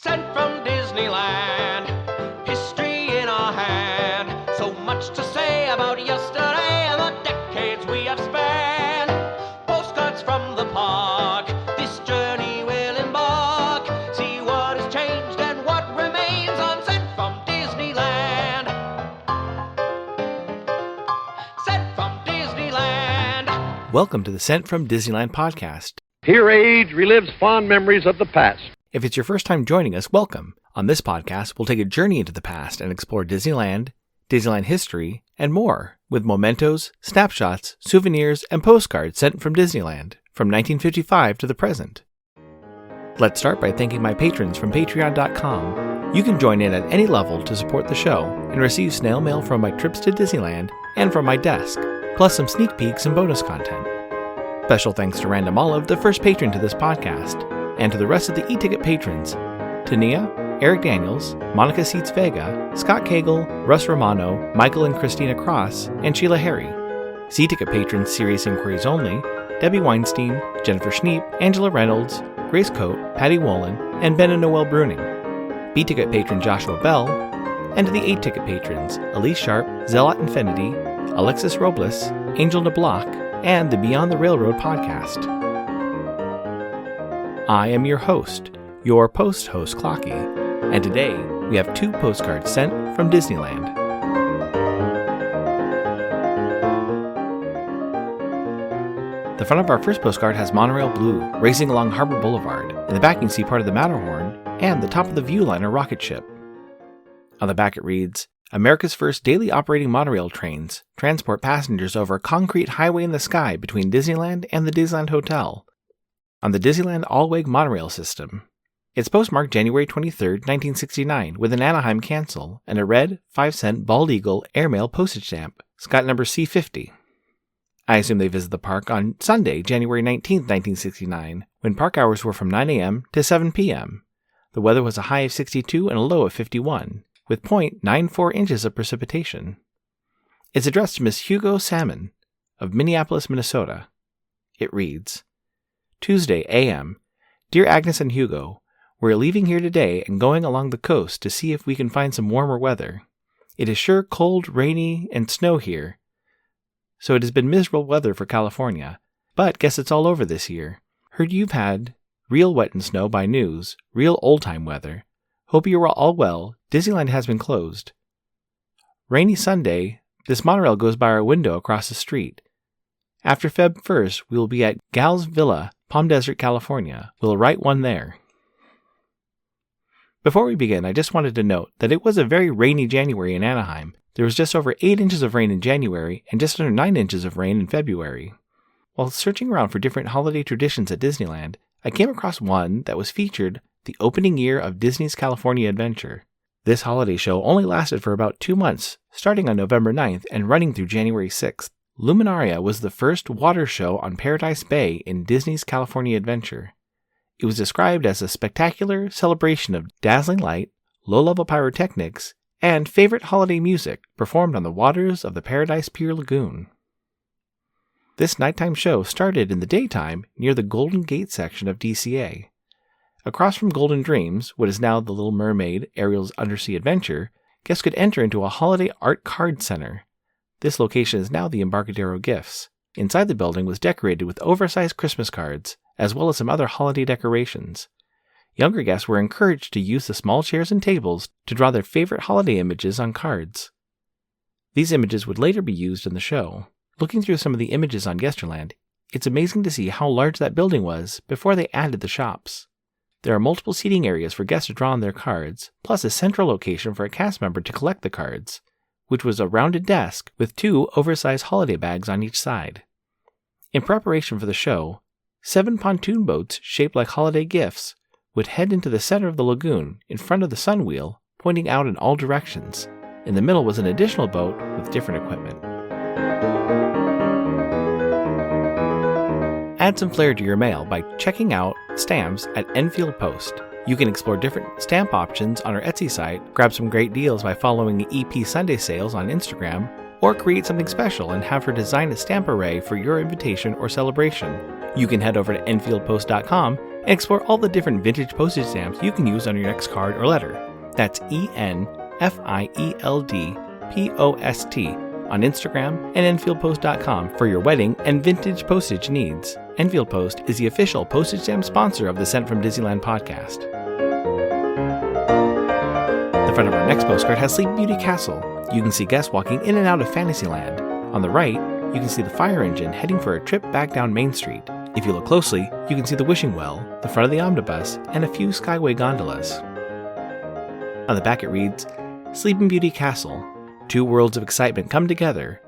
Sent from Disneyland, history in our hand. So much to say about yesterday and the decades we have spanned. Postcards from the park, this journey will embark. See what has changed and what remains on Sent from Disneyland. Sent from Disneyland. Welcome to the Sent from Disneyland podcast. Here age relives fond memories of the past. If it's your first time joining us, welcome. On this podcast, we'll take a journey into the past and explore Disneyland, Disneyland history, and more, with mementos, snapshots, souvenirs, and postcards sent from Disneyland, from 1955 to the present. Let's start by thanking my patrons from patreon.com. You can join in at any level to support the show and receive snail mail from my trips to Disneyland and from my desk, plus some sneak peeks and bonus content. Special thanks to Random Olive, the first patron to this podcast, and to the rest of the e-ticket patrons, Tania, Eric Daniels, Monica Seitz Vega, Scott Cagle, Russ Romano, Michael and Christina Cross, and Sheila Harry. C-ticket patrons Serious Inquiries Only, Debbie Weinstein, Jennifer Schneep, Angela Reynolds, Grace Coate, Patty Wolin, and Ben and Noel Bruning. B-ticket patron Joshua Bell, and to the A-ticket patrons Elise Sharp, Zealot Infinity, Alexis Robles, Angel DeBlock, and the Beyond the Railroad podcast. I am your host, your post-host Clocky, and today we have 2 postcards sent from Disneyland. The front of our first postcard has monorail blue racing along Harbor Boulevard, and the back you can see part of the Matterhorn and the top of the Viewliner rocket ship. On the back it reads, America's first daily operating monorail trains transport passengers over a concrete highway in the sky between Disneyland and the Disneyland Hotel on the Disneyland All-Wag monorail system. It's postmarked January 23, 1969, with an Anaheim cancel and a red 5-cent Bald Eagle airmail postage stamp, Scott number C50. I assume they visited the park on Sunday, January 19, 1969, when park hours were from 9 a.m. to 7 p.m. The weather was a high of 62 and a low of 51. With 0.94 inches of precipitation. It's addressed to Miss Hugo Salmon of Minneapolis, Minnesota. It reads, Tuesday, a.m. Dear Agnes and Hugo, we're leaving here today and going along the coast to see if we can find some warmer weather. It is sure cold, rainy, and snow here, so it has been miserable weather for California, but guess it's all over this year. Heard you've had real wet and snow by news, real old-time weather. Hope you are all well. Disneyland has been closed. Rainy Sunday, this monorail goes by our window across the street. After Feb 1st, we will be at Gal's Villa, Palm Desert, California. We'll write one there. Before we begin, I just wanted to note that it was a very rainy January in Anaheim. There was just over 8 inches of rain in January and just under 9 inches of rain in February. While searching around for different holiday traditions at Disneyland, I came across one that was featured the opening year of Disney's California Adventure. This holiday show only lasted for about 2 months, starting on November 9th and running through January 6th. Luminaria was the first water show on Paradise Bay in Disney's California Adventure. It was described as a spectacular celebration of dazzling light, low-level pyrotechnics, and favorite holiday music performed on the waters of the Paradise Pier Lagoon. This nighttime show started in the daytime near the Golden Gate section of DCA. Across from Golden Dreams, what is now the Little Mermaid, Ariel's Undersea Adventure, guests could enter into a holiday art card center. This location is now the Embarcadero Gifts. Inside the building was decorated with oversized Christmas cards, as well as some other holiday decorations. Younger guests were encouraged to use the small chairs and tables to draw their favorite holiday images on cards. These images would later be used in the show. Looking through some of the images on Yesterland, it's amazing to see how large that building was before they added the shops. There are multiple seating areas for guests to draw on their cards, plus a central location for a cast member to collect the cards, which was a rounded desk with 2 oversized holiday bags on each side. In preparation for the show, 7 pontoon boats shaped like holiday gifts would head into the center of the lagoon in front of the sun wheel, pointing out in all directions. In the middle was an additional boat with different equipment. Add some flair to your mail by checking out stamps at Enfield Post. You can explore different stamp options on our Etsy site, grab some great deals by following the EP Sunday Sales on Instagram, or create something special and have her design a stamp array for your invitation or celebration. You can head over to EnfieldPost.com and explore all the different vintage postage stamps you can use on your next card or letter. That's ENFIELDPOST on Instagram and EnfieldPost.com for your wedding and vintage postage needs. Enfield Post is the official postage stamp sponsor of the Sent from Disneyland podcast. The front of our next postcard has Sleeping Beauty Castle. You can see guests walking in and out of Fantasyland. On the right, you can see the fire engine heading for a trip back down Main Street. If you look closely, you can see the wishing well, the front of the omnibus, and a few Skyway gondolas. On the back it reads, Sleeping Beauty Castle. Two worlds of excitement come together.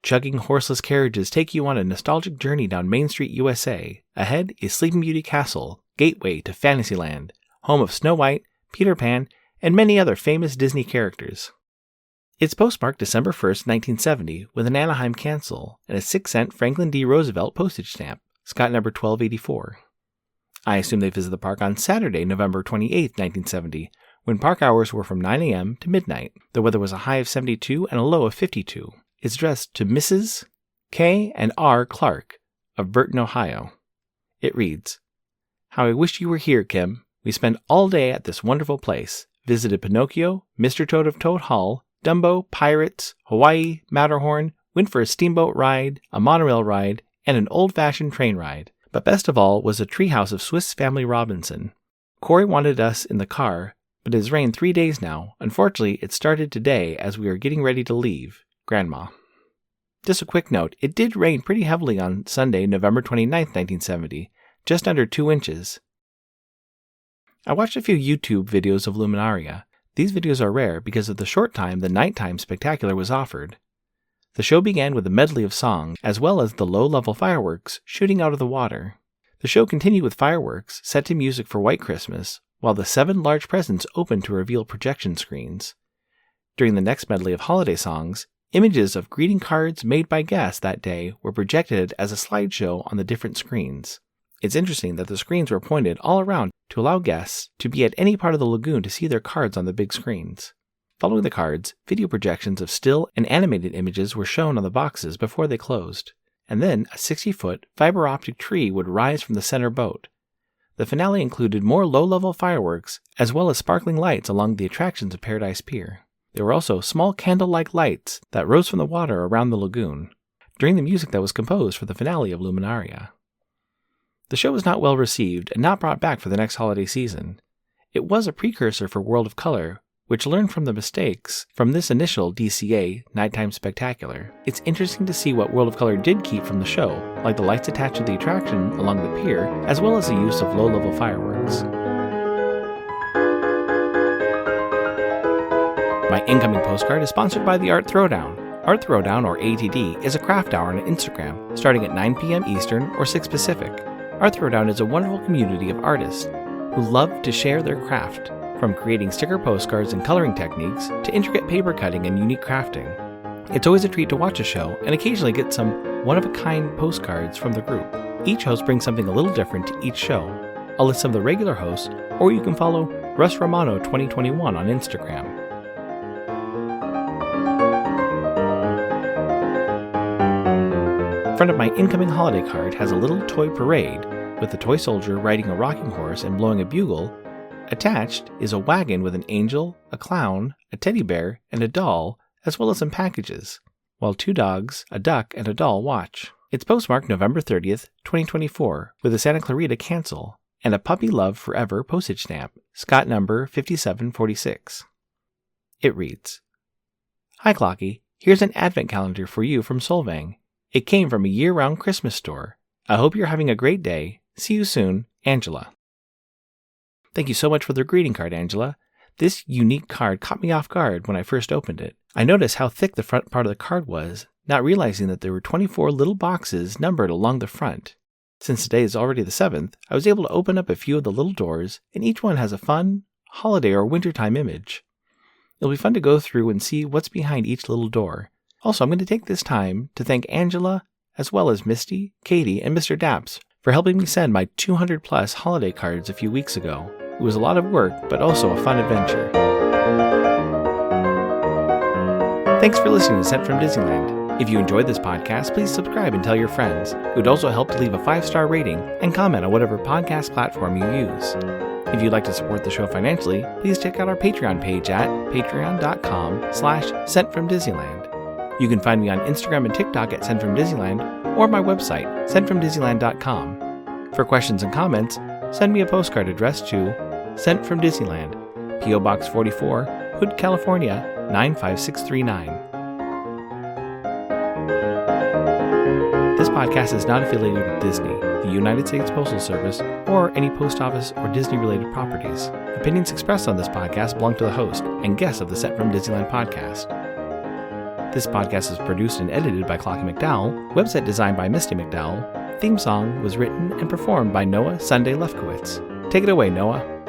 Chugging horseless carriages take you on a nostalgic journey down Main Street, USA. Ahead is Sleeping Beauty Castle, gateway to Fantasyland, home of Snow White, Peter Pan, and many other famous Disney characters. It's postmarked December 1st, 1970, with an Anaheim cancel and a 6-cent Franklin D. Roosevelt postage stamp, Scott number 1284. I assume they visited the park on Saturday, November 28th, 1970, when park hours were from 9 a.m. to midnight. The weather was a high of 72 and a low of 52. It's addressed to Mrs. K. and R. Clark of Burton, Ohio. It reads, How I wish you were here, Kim. We spent all day at this wonderful place. Visited Pinocchio, Mr. Toad of Toad Hall, Dumbo, Pirates, Hawaii, Matterhorn, went for a steamboat ride, a monorail ride, and an old-fashioned train ride. But best of all was the treehouse of Swiss Family Robinson. Corey wanted us in the car, but it has rained 3 days now. Unfortunately, it started today as we are getting ready to leave. Grandma. Just a quick note, it did rain pretty heavily on Sunday, November 29th, 1970, just under 2 inches. I watched a few YouTube videos of Luminaria. These videos are rare because of the short time the nighttime spectacular was offered. The show began with a medley of songs, as well as the low-level fireworks shooting out of the water. The show continued with fireworks set to music for White Christmas, while the 7 large presents opened to reveal projection screens. During the next medley of holiday songs, images of greeting cards made by guests that day were projected as a slideshow on the different screens. It's interesting that the screens were pointed all around to allow guests to be at any part of the lagoon to see their cards on the big screens. Following the cards, video projections of still and animated images were shown on the boxes before they closed, and then a 60-foot fiber optic tree would rise from the center boat. The finale included more low-level fireworks, as well as sparkling lights along the attractions of Paradise Pier. There were also small candle-like lights that rose from the water around the lagoon, during the music that was composed for the finale of Luminaria. The show was not well received and not brought back for the next holiday season. It was a precursor for World of Color, which learned from the mistakes from this initial DCA Nighttime Spectacular. It's interesting to see what World of Color did keep from the show, like the lights attached to the attraction along the pier, as well as the use of low-level fireworks. My incoming postcard is sponsored by the Art Throwdown. Art Throwdown, or ATD, is a craft hour on Instagram, starting at 9 p.m. Eastern or 6 Pacific. Art Throwdown is a wonderful community of artists who love to share their craft, from creating sticker postcards and coloring techniques to intricate paper cutting and unique crafting. It's always a treat to watch a show and occasionally get some one-of-a-kind postcards from the group. Each host brings something a little different to each show. I'll list some of the regular hosts, or you can follow Russ Romano 2021 on Instagram. Front of my incoming holiday card has a little toy parade with a toy soldier riding a rocking horse and blowing a bugle. Attached is a wagon with an angel, a clown, a teddy bear, and a doll, as well as some packages, while 2 dogs, a duck, and a doll watch. It's postmarked November 30th, 2024, with a Santa Clarita cancel and a Puppy Love Forever postage stamp, Scott number 5746. It reads, Hi Clocky, here's an advent calendar for you from Solvang. It came from a year-round Christmas store. I hope you're having a great day. See you soon, Angela. Thank you so much for the greeting card, Angela. This unique card caught me off guard when I first opened it. I noticed how thick the front part of the card was, not realizing that there were 24 little boxes numbered along the front. Since today is already the 7th, I was able to open up a few of the little doors, and each one has a fun, holiday or wintertime image. It'll be fun to go through and see what's behind each little door. Also, I'm going to take this time to thank Angela, as well as Misty, Katie, and Mr. Daps for helping me send my 200-plus holiday cards a few weeks ago. It was a lot of work, but also a fun adventure. Thanks for listening to Sent from Disneyland. If you enjoyed this podcast, please subscribe and tell your friends. It would also help to leave a 5-star rating and comment on whatever podcast platform you use. If you'd like to support the show financially, please check out our Patreon page at patreon.com/sentfromdisneyland. You can find me on Instagram and TikTok at sentfromdisneyland or my website, sentfromdisneyland.com. For questions and comments, send me a postcard addressed to Sent from Disneyland, P.O. Box 44, Hood, California, 95639. This podcast is not affiliated with Disney, the United States Postal Service, or any post office or Disney-related properties. Opinions expressed on this podcast belong to the host and guests of the Sent from Disneyland podcast. This podcast is produced and edited by Clocky McDowell, website designed by Misty McDowell, theme song was written and performed by Noah Sunday Lefkowitz. Take it away, Noah.